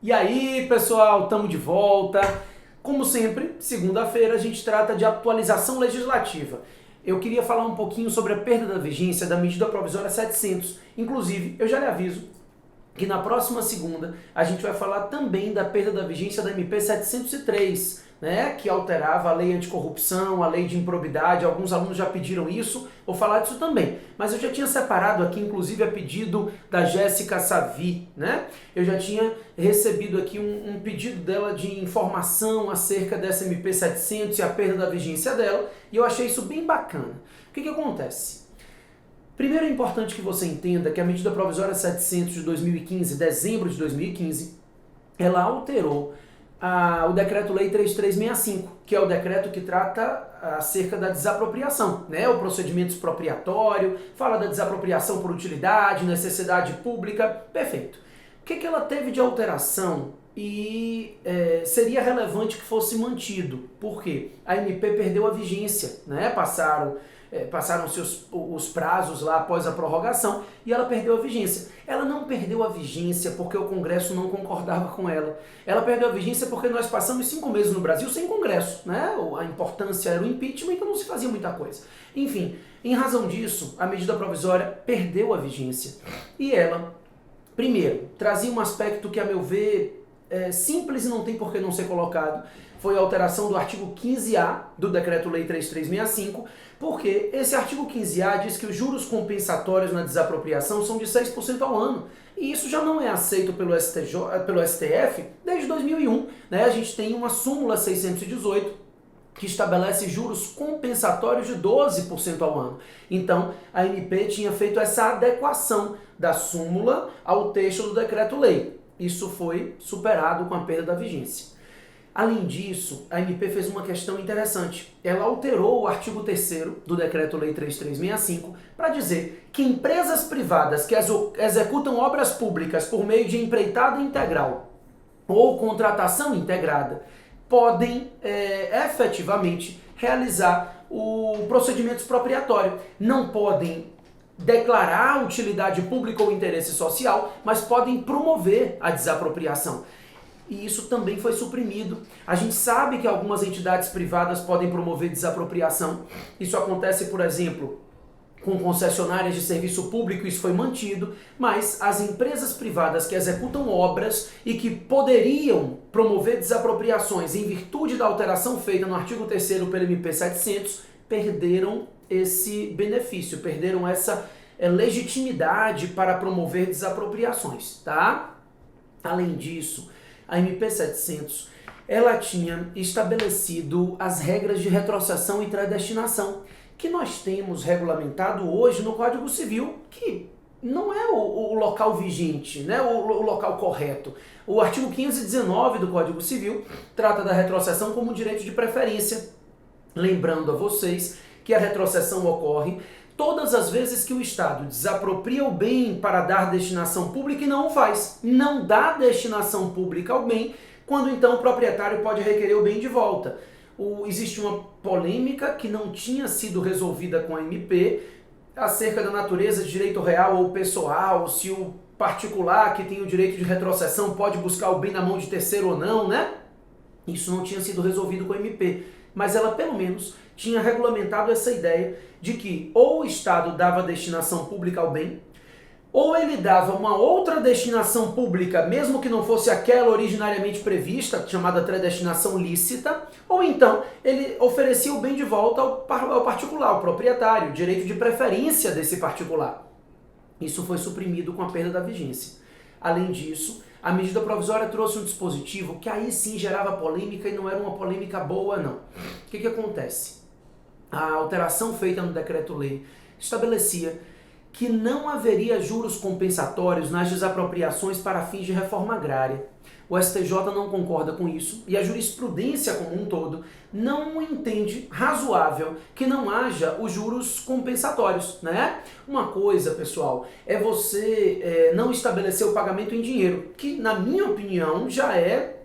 E aí, pessoal, estamos de volta. Como sempre, segunda-feira a gente trata de atualização legislativa. Eu queria falar um pouquinho sobre a perda da vigência da medida provisória 700. Inclusive, eu já lhe aviso que na próxima segunda a gente vai falar também da perda da vigência da MP 703, né, que alterava a lei anticorrupção, a lei de improbidade. Alguns alunos já pediram isso, vou falar disso também. Mas eu já tinha separado aqui, inclusive, a pedido da Jéssica Savi, né? Eu já tinha recebido aqui um pedido dela de informação acerca dessa MP 700 e a perda da vigência dela, e eu achei isso bem bacana. O que acontece? Primeiro é importante que você entenda que a medida provisória 700 de 2015, dezembro de 2015, ela alterou o Decreto-Lei 3365, que é o decreto que trata acerca da desapropriação, né? O procedimento expropriatório, fala da desapropriação por utilidade, necessidade pública, perfeito. O que ela teve de alteração e seria relevante que fosse mantido? Porque a MP perdeu a vigência, né? Passaram-se os prazos lá após a prorrogação e ela perdeu a vigência. Ela não perdeu a vigência porque o Congresso não concordava com ela. Ela perdeu a vigência porque nós passamos 5 meses no Brasil sem Congresso, né? A importância era o impeachment, então não se fazia muita coisa. Enfim, em razão disso, a medida provisória perdeu a vigência. E ela, primeiro, trazia um aspecto que, a meu ver, é simples e não tem por que não ser colocado. Foi a alteração do artigo 15A do Decreto-Lei 3365, porque esse artigo 15A diz que os juros compensatórios na desapropriação são de 6% ao ano. E isso já não é aceito pelo STF desde 2001. Né? A gente tem uma súmula 618 que estabelece juros compensatórios de 12% ao ano. Então, a MP tinha feito essa adequação da súmula ao texto do decreto-lei. Isso foi superado com a perda da vigência. Além disso, a MP fez uma questão interessante. Ela alterou o artigo 3º do Decreto-Lei 3365 para dizer que empresas privadas que executam obras públicas por meio de empreitada integral ou contratação integrada podem efetivamente realizar o procedimento expropriatório. Não podem declarar utilidade pública ou interesse social, mas podem promover a desapropriação. E isso também foi suprimido. A gente sabe que algumas entidades privadas podem promover desapropriação. Isso acontece, por exemplo, com concessionárias de serviço público, isso foi mantido, mas as empresas privadas que executam obras e que poderiam promover desapropriações em virtude da alteração feita no artigo 3º pelo MP 700, perderam esse benefício, perderam essa legitimidade para promover desapropriações, tá? Além disso, a MP 700, ela tinha estabelecido as regras de retrocessão e predestinação, que nós temos regulamentado hoje no Código Civil, que não é o local vigente, né? o local correto. O artigo 519 do Código Civil trata da retrocessão como direito de preferência. Lembrando a vocês que a retrocessão ocorre todas as vezes que o Estado desapropria o bem para dar destinação pública e não o faz. Não dá destinação pública ao bem, quando então o proprietário pode requerer o bem de volta. Existe uma polêmica que não tinha sido resolvida com a MP acerca da natureza de direito real ou pessoal, se o particular que tem o direito de retrocessão pode buscar o bem na mão de terceiro ou não, né? Isso não tinha sido resolvido com a MP, mas ela pelo menos tinha regulamentado essa ideia de que ou o Estado dava destinação pública ao bem, ou ele dava uma outra destinação pública, mesmo que não fosse aquela originariamente prevista, chamada predestinação lícita, ou então ele oferecia o bem de volta ao particular, ao proprietário, direito de preferência desse particular. Isso foi suprimido com a perda da vigência. Além disso, a medida provisória trouxe um dispositivo que aí sim gerava polêmica e não era uma polêmica boa, não. O que acontece? A alteração feita no decreto-lei estabelecia que não haveria juros compensatórios nas desapropriações para fins de reforma agrária. O STJ não concorda com isso e a jurisprudência como um todo não entende razoável que não haja os juros compensatórios, né? Uma coisa, pessoal, é você não estabelecer o pagamento em dinheiro, que na minha opinião já é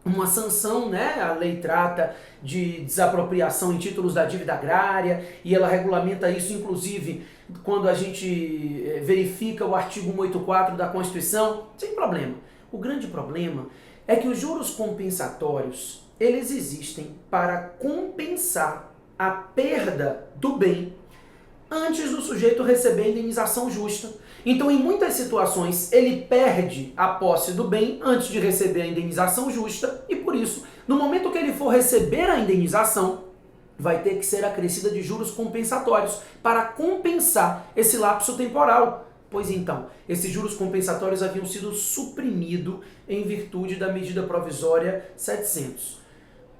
uma sanção, né? A lei trata de desapropriação em títulos da dívida agrária e ela regulamenta isso, inclusive, quando a gente verifica o artigo 184 da Constituição, sem problema. O grande problema é que os juros compensatórios, eles existem para compensar a perda do bem antes do sujeito receber a indenização justa. Então, em muitas situações, ele perde a posse do bem antes de receber a indenização justa e, por isso, no momento que ele for receber a indenização, vai ter que ser acrescida de juros compensatórios para compensar esse lapso temporal. Pois então, esses juros compensatórios haviam sido suprimidos em virtude da medida provisória 700.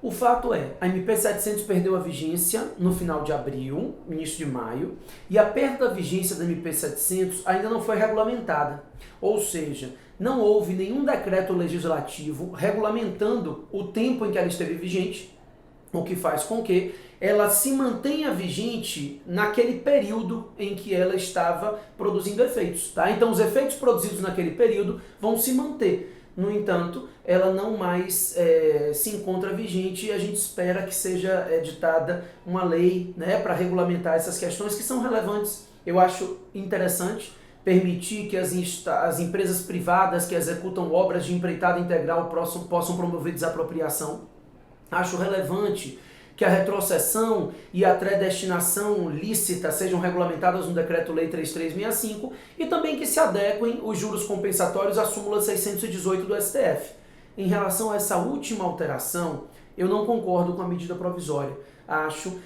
O fato é, a MP 700 perdeu a vigência no final de abril, início de maio, e a perda da vigência da MP 700 ainda não foi regulamentada. Ou seja, não houve nenhum decreto legislativo regulamentando o tempo em que ela esteve vigente, o que faz com que ela se mantenha vigente naquele período em que ela estava produzindo efeitos. Tá? Então, os efeitos produzidos naquele período vão se manter. No entanto, ela não mais se encontra vigente e a gente espera que seja editada uma lei, né, para regulamentar essas questões que são relevantes. Eu acho interessante permitir que as empresas privadas que executam obras de empreitada integral possam promover desapropriação. Acho relevante que a retrocessão e a predestinação lícita sejam regulamentadas no Decreto-Lei 3365 e também que se adequem os juros compensatórios à súmula 618 do STF. Em relação a essa última alteração, eu não concordo com a medida provisória. Acho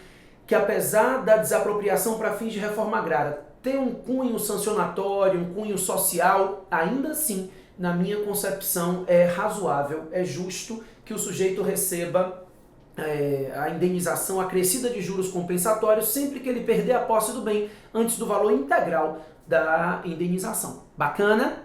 que, apesar da desapropriação para fins de reforma agrária ter um cunho sancionatório, um cunho social, ainda assim, na minha concepção, é razoável, é justo que o sujeito receba a indenização acrescida de juros compensatórios sempre que ele perder a posse do bem antes do valor integral da indenização. Bacana?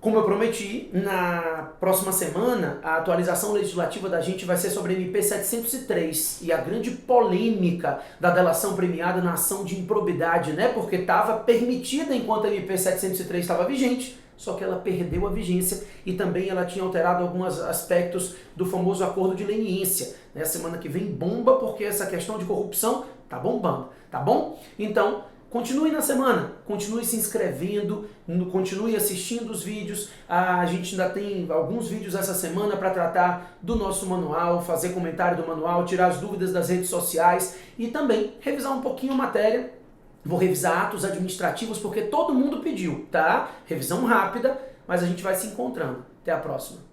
Como eu prometi, na próxima semana a atualização legislativa da gente vai ser sobre a MP 703 e a grande polêmica da delação premiada na ação de improbidade, né? Porque estava permitida enquanto a MP 703 estava vigente, só que ela perdeu a vigência e também ela tinha alterado alguns aspectos do famoso acordo de leniência. Na semana que vem bomba porque essa questão de corrupção tá bombando, tá bom? Então, continue na semana, continue se inscrevendo, continue assistindo os vídeos. A gente ainda tem alguns vídeos essa semana para tratar do nosso manual, fazer comentário do manual, tirar as dúvidas das redes sociais e também revisar um pouquinho a matéria. Vou revisar atos administrativos porque todo mundo pediu, tá? Revisão rápida, mas a gente vai se encontrando. Até a próxima.